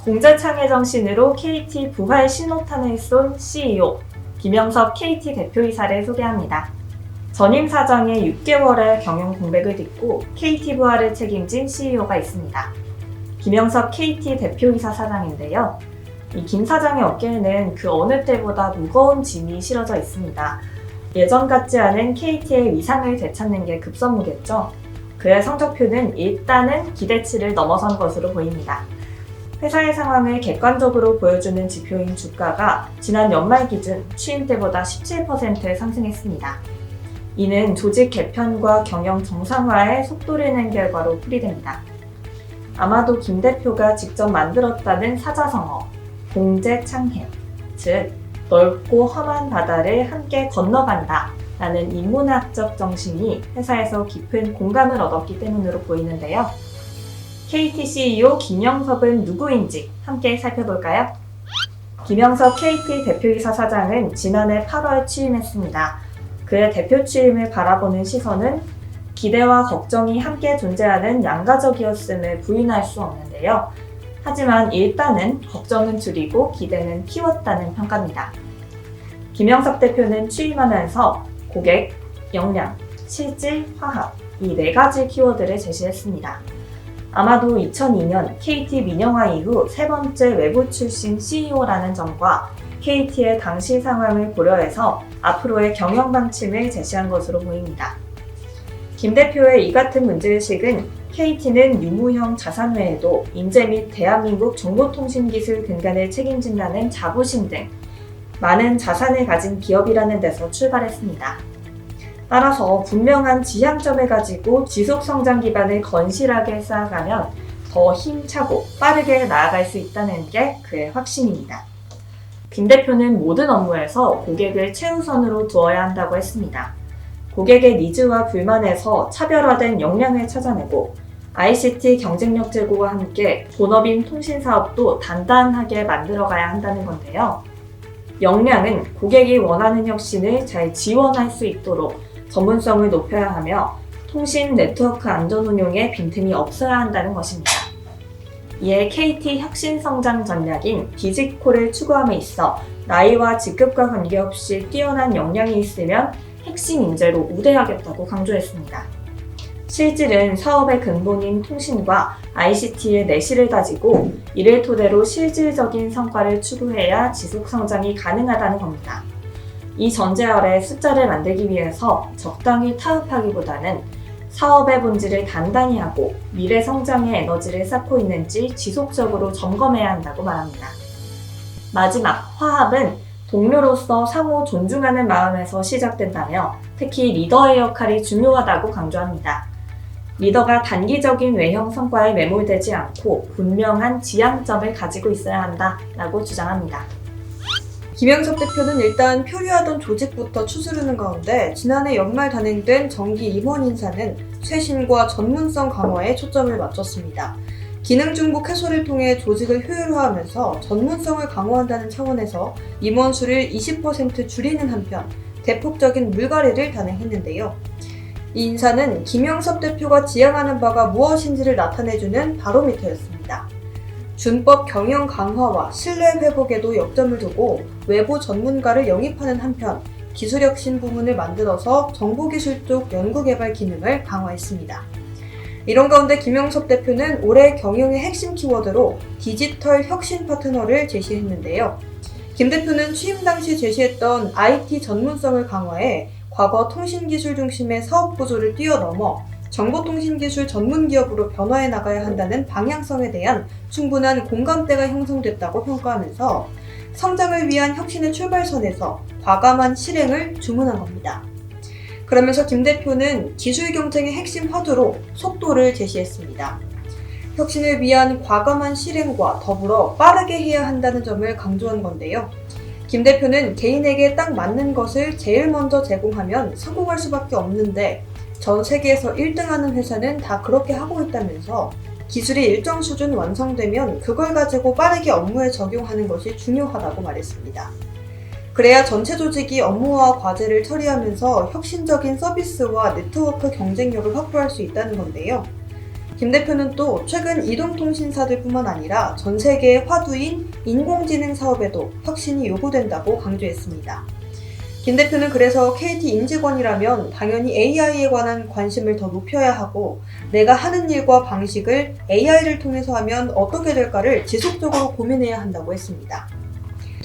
공자창의 정신으로 KT 부활 신호탄을 쏜 CEO 김영섭 KT 대표이사를 소개합니다. 전임 사장의 6개월의 경영 공백을 딛고 KT 부활을 책임진 CEO가 있습니다. 김영섭 KT 대표이사 사장인데요. 이 김 사장의 어깨에는 그 어느 때보다 무거운 짐이 실어져 있습니다. 예전 같지 않은 KT의 위상을 되찾는 게 급선무겠죠. 그의 성적표는 일단은 기대치를 넘어선 것으로 보입니다. 회사의 상황을 객관적으로 보여주는 지표인 주가가 지난 연말 기준 취임 때보다 17% 상승했습니다. 이는 조직 개편과 경영 정상화에 속도를 낸 결과로 풀이됩니다. 아마도 김 대표가 직접 만들었다는 사자성어, 공재창해, 즉 넓고 험한 바다를 함께 건너간다 라는 인문학적 정신이 회사에서 깊은 공감을 얻었기 때문으로 보이는데요. KT CEO 김영섭은 누구인지 함께 살펴볼까요? 김영섭 KT 대표이사 사장은 지난해 8월 취임했습니다. 그의 대표 취임을 바라보는 시선은 기대와 걱정이 함께 존재하는 양가적이었음을 부인할 수 없는데요. 하지만 일단은 걱정은 줄이고 기대는 키웠다는 평가입니다. 김영섭 대표는 취임하면서 고객, 역량, 실질, 화합 이 4가지 키워드를 제시했습니다. 아마도 2002년 KT 민영화 이후 세 번째 외부 출신 CEO라는 점과 KT의 당시 상황을 고려해서 앞으로의 경영 방침을 제시한 것으로 보입니다. 김 대표의 이 같은 문제의식은 KT는 유무형 자산 외에도 인재 및 대한민국 정보통신기술 근간을 책임진다는 자부심 등 많은 자산을 가진 기업이라는 데서 출발했습니다. 따라서 분명한 지향점을 가지고 지속성장 기반을 건실하게 쌓아가면 더 힘차고 빠르게 나아갈 수 있다는 게 그의 확신입니다. 김 대표는 모든 업무에서 고객을 최우선으로 두어야 한다고 했습니다. 고객의 니즈와 불만에서 차별화된 역량을 찾아내고 ICT 경쟁력 제고와 함께 본업인 통신사업도 단단하게 만들어가야 한다는 건데요. 역량은 고객이 원하는 혁신을 잘 지원할 수 있도록 전문성을 높여야 하며 통신 네트워크 안전 운용에 빈틈이 없어야 한다는 것입니다. 이에 KT 혁신 성장 전략인 디지콜을 추구함에 있어 나이와 직급과 관계없이 뛰어난 역량이 있으면 핵심 인재로 우대하겠다고 강조했습니다. 실질은 사업의 근본인 통신과 ICT의 내실을 다지고 이를 토대로 실질적인 성과를 추구해야 지속 성장이 가능하다는 겁니다. 이 전제 아래 숫자를 만들기 위해서 적당히 타협하기보다는 사업의 본질을 단단히 하고 미래 성장의 에너지를 쌓고 있는지 지속적으로 점검해야 한다고 말합니다. 마지막, 화합은 동료로서 상호 존중하는 마음에서 시작된다며 특히 리더의 역할이 중요하다고 강조합니다. 리더가 단기적인 외형 성과에 매몰되지 않고 분명한 지향점을 가지고 있어야 한다라고 주장합니다. 김영섭 대표는 일단 표류하던 조직부터 추스르는 가운데 지난해 연말 단행된 정기 임원 인사는 쇄신과 전문성 강화에 초점을 맞췄습니다. 기능 중복 해소를 통해 조직을 효율화하면서 전문성을 강화한다는 차원에서 임원 수를 20% 줄이는 한편 대폭적인 물갈이를 단행했는데요. 이 인사는 김영섭 대표가 지향하는 바가 무엇인지를 나타내주는 바로미터였습니다. 준법 경영 강화와 신뢰 회복에도 역점을 두고 외부 전문가를 영입하는 한편 기술혁신 부문을 만들어서 정보기술 쪽 연구개발 기능을 강화했습니다. 이런 가운데 김영섭 대표는 올해 경영의 핵심 키워드로 디지털 혁신 파트너를 제시했는데요. 김 대표는 취임 당시 제시했던 IT 전문성을 강화해 과거 통신기술 중심의 사업 구조를 뛰어넘어 정보통신기술 전문기업으로 변화해 나가야 한다는 방향성에 대한 충분한 공감대가 형성됐다고 평가하면서 성장을 위한 혁신의 출발선에서 과감한 실행을 주문한 겁니다. 그러면서 김 대표는 기술 경쟁의 핵심 화두로 속도를 제시했습니다. 혁신을 위한 과감한 실행과 더불어 빠르게 해야 한다는 점을 강조한 건데요. 김 대표는 개인에게 딱 맞는 것을 제일 먼저 제공하면 성공할 수밖에 없는데 전 세계에서 1등하는 회사는 다 그렇게 하고 있다면서 기술이 일정 수준 완성되면 그걸 가지고 빠르게 업무에 적용하는 것이 중요하다고 말했습니다. 그래야 전체 조직이 업무와 과제를 처리하면서 혁신적인 서비스와 네트워크 경쟁력을 확보할 수 있다는 건데요. 김 대표는 또 최근 이동통신사들뿐만 아니라 전 세계의 화두인 인공지능 사업에도 혁신이 요구된다고 강조했습니다. 김 대표는 그래서 KT 임직원이라면 당연히 AI에 관한 관심을 더 높여야 하고 내가 하는 일과 방식을 AI를 통해서 하면 어떻게 될까를 지속적으로 고민해야 한다고 했습니다.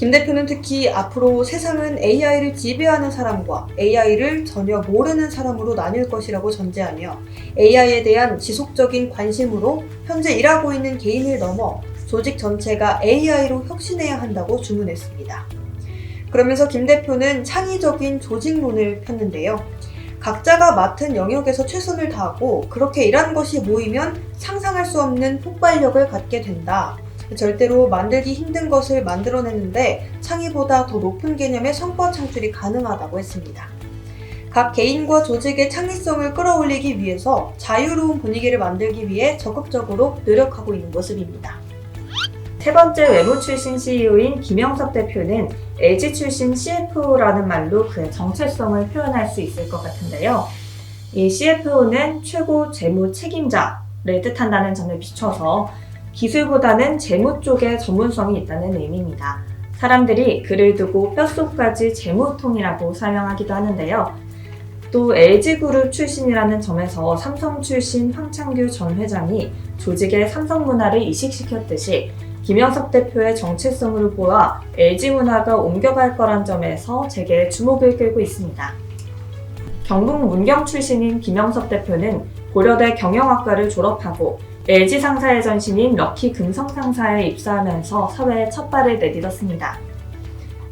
김 대표는 특히 앞으로 세상은 AI를 지배하는 사람과 AI를 전혀 모르는 사람으로 나뉠 것이라고 전제하며 AI에 대한 지속적인 관심으로 현재 일하고 있는 개인을 넘어 조직 전체가 AI로 혁신해야 한다고 주문했습니다. 그러면서 김 대표는 창의적인 조직론을 폈는데요. 각자가 맡은 영역에서 최선을 다하고 그렇게 일하는 것이 모이면 상상할 수 없는 폭발력을 갖게 된다. 절대로 만들기 힘든 것을 만들어내는데 창의보다 더 높은 개념의 성과 창출이 가능하다고 했습니다. 각 개인과 조직의 창의성을 끌어올리기 위해서 자유로운 분위기를 만들기 위해 적극적으로 노력하고 있는 모습입니다. 세 번째 외부 출신 CEO인 김영섭 대표는 LG 출신 CFO라는 말로 그의 정체성을 표현할 수 있을 것 같은데요. 이 CFO는 최고 재무 책임자를 뜻한다는 점에 비춰서 기술보다는 재무 쪽에 전문성이 있다는 의미입니다. 사람들이 그를 두고 뼛속까지 재무통이라고 설명하기도 하는데요. 또 LG그룹 출신이라는 점에서 삼성 출신 황창규 전 회장이 조직의 삼성 문화를 이식시켰듯이 김영섭 대표의 정체성으로 보아 LG 문화가 옮겨갈 거란 점에서 제게 주목을 끌고 있습니다. 경북 문경 출신인 김영섭 대표는 고려대 경영학과를 졸업하고 LG 상사의 전신인 럭키 금성상사에 입사하면서 사회에 첫 발을 내딛었습니다.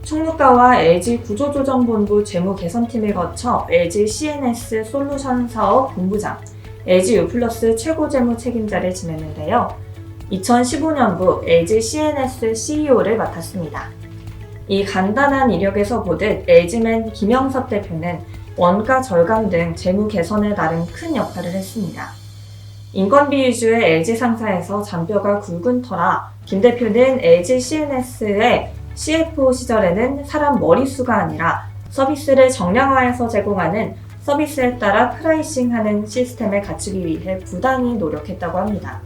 총무과와 LG 구조조정본부 재무개선팀을 거쳐 LG CNS 솔루션 사업 본부장, LG U+ 최고 재무 책임자를 지냈는데요. 2015년부 LG CNS CEO를 맡았습니다. 이 간단한 이력에서 보듯 LG맨 김영섭 대표는 원가 절감 등 재무 개선에 나름 큰 역할을 했습니다. 인건비 위주의 LG 상사에서 잔뼈가 굵은 터라 김 대표는 LG CNS의 CFO 시절에는 사람 머릿수가 아니라 서비스를 정량화해서 제공하는 서비스에 따라 프라이싱하는 시스템을 갖추기 위해 부단히 노력했다고 합니다.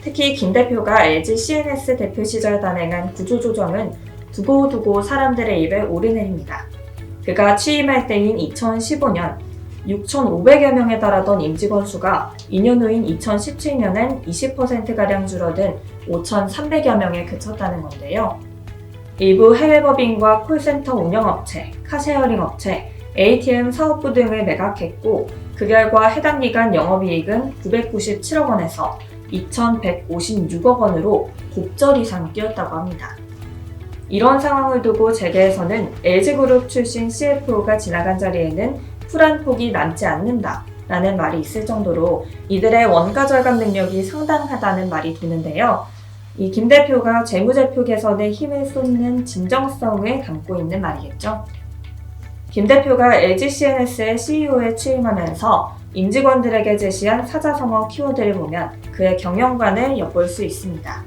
특히 김 대표가 LG CNS 대표 시절 단행한 구조조정은 두고두고 사람들의 입에 오르내립니다. 그가 취임할 때인 2015년 6,500여 명에 달하던 임직원 수가 2년 후인 2017년엔 20%가량 줄어든 5,300여 명에 그쳤다는 건데요. 일부 해외 법인과 콜센터 운영업체, 카쉐어링 업체, ATM 사업부 등을 매각했고 그 결과 해당 기간 영업이익은 997억 원에서 2,156억 원으로 곱절 이상 뛰었다고 합니다. 이런 상황을 두고 재계에서는 LG그룹 출신 CFO가 지나간 자리에는 풀 한 폭이 남지 않는다 라는 말이 있을 정도로 이들의 원가 절감 능력이 상당하다는 말이 도는데요. 이 김 대표가 재무제표 개선에 힘을 쏟는 진정성을 담고 있는 말이겠죠. 김 대표가 LG CNS의 CEO에 취임하면서 임직원들에게 제시한 사자성어 키워드를 보면 그의 경영관을 엿볼 수 있습니다.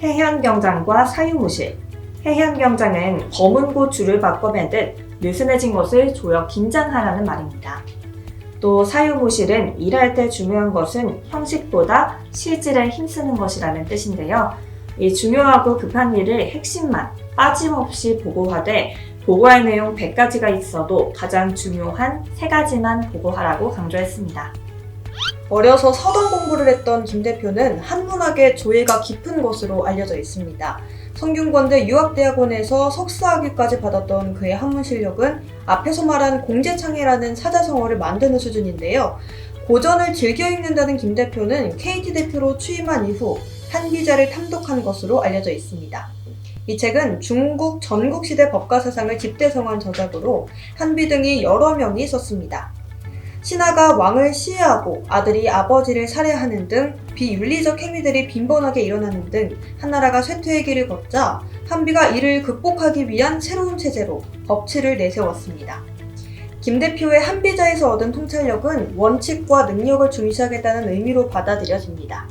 해현경장과 사유무실. 해현경장은 검은 고 줄을 바꿔매듯 느슨해진 것을 조여 긴장하라는 말입니다. 또 사유무실은 일할 때 중요한 것은 형식보다 실질에 힘쓰는 것이라는 뜻인데요. 이 중요하고 급한 일을 핵심만 빠짐없이 보고하되 보고할 내용 100가지가 있어도 가장 중요한 3가지만 보고하라고 강조했습니다. 어려서 서점 공부를 했던 김 대표는 한문학의 조예가 깊은 것으로 알려져 있습니다. 성균관대 유학대학원에서 석사학위까지 받았던 그의 한문 실력은 앞에서 말한 공제창의라는 사자성어를 만드는 수준인데요. 고전을 즐겨 읽는다는 김 대표는 KT 대표로 취임한 이후 한비자를 탐독한 것으로 알려져 있습니다. 이 책은 중국 전국시대 법가사상을 집대성한 저작으로 한비 등이 여러 명이 썼습니다. 신하가 왕을 시해하고 아들이 아버지를 살해하는 등 비윤리적 행위들이 빈번하게 일어나는 등 한나라가 쇠퇴의 길을 걷자 한비가 이를 극복하기 위한 새로운 체제로 법치를 내세웠습니다. 김 대표의 한비자에서 얻은 통찰력은 원칙과 능력을 중시하겠다는 의미로 받아들여집니다.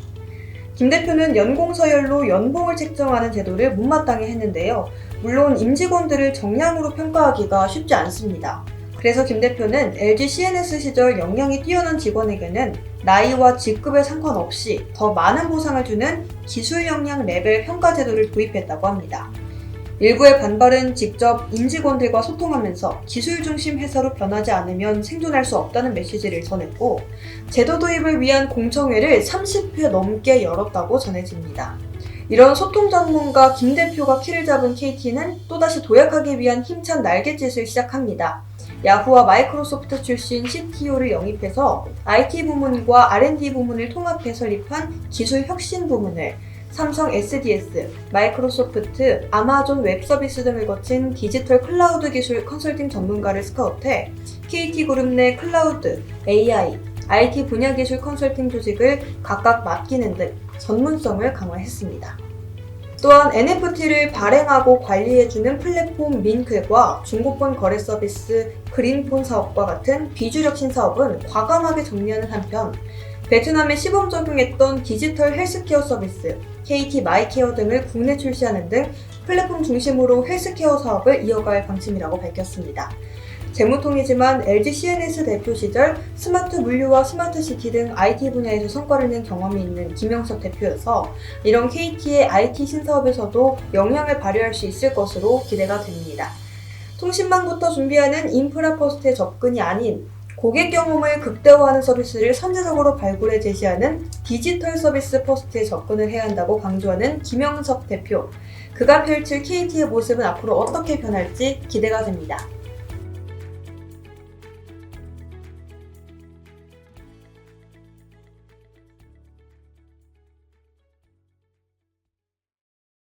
김 대표는 연공서열로 연봉을 책정하는 제도를 못마땅해 했는데요. 물론 임직원들을 정량으로 평가하기가 쉽지 않습니다. 그래서 김 대표는 LG CNS 시절 역량이 뛰어난 직원에게는 나이와 직급에 상관없이 더 많은 보상을 주는 기술 역량 레벨 평가 제도를 도입했다고 합니다. 일부의 반발은 직접 임직원들과 소통하면서 기술 중심 회사로 변하지 않으면 생존할 수 없다는 메시지를 전했고, 제도 도입을 위한 공청회를 30회 넘게 열었다고 전해집니다. 이런 소통 전문가 김 대표가 키를 잡은 KT는 또다시 도약하기 위한 힘찬 날갯짓을 시작합니다. 야후와 마이크로소프트 출신 CTO를 영입해서 IT 부문과 R&D 부문을 통합해 설립한 기술 혁신 부문을 삼성 SDS, 마이크로소프트, 아마존 웹서비스 등을 거친 디지털 클라우드 기술 컨설팅 전문가를 스카우트해 KT그룹 내 클라우드, AI, IT 분야 기술 컨설팅 조직을 각각 맡기는 등 전문성을 강화했습니다. 또한 NFT를 발행하고 관리해주는 플랫폼 민클과 중고폰 거래 서비스 그린폰 사업과 같은 비주력 신사업은 과감하게 정리하는 한편, 베트남에 시범 적용했던 디지털 헬스케어 서비스 KT 마이케어 등을 국내 출시하는 등 플랫폼 중심으로 헬스케어 사업을 이어갈 방침이라고 밝혔습니다. 재무통이지만 LG CNS 대표 시절 스마트 물류와 스마트 시티 등 IT 분야에서 성과를 낸 경험이 있는 김영석 대표여서 이런 KT의 IT 신사업에서도 영향을 발휘할 수 있을 것으로 기대가 됩니다. 통신망부터 준비하는 인프라 퍼스트의 접근이 아닌 고객 경험을 극대화하는 서비스를 선제적으로 발굴해 제시하는 디지털 서비스 퍼스트에 접근을 해야 한다고 강조하는 김영석 대표. 그가 펼칠 KT의 모습은 앞으로 어떻게 변할지 기대가 됩니다.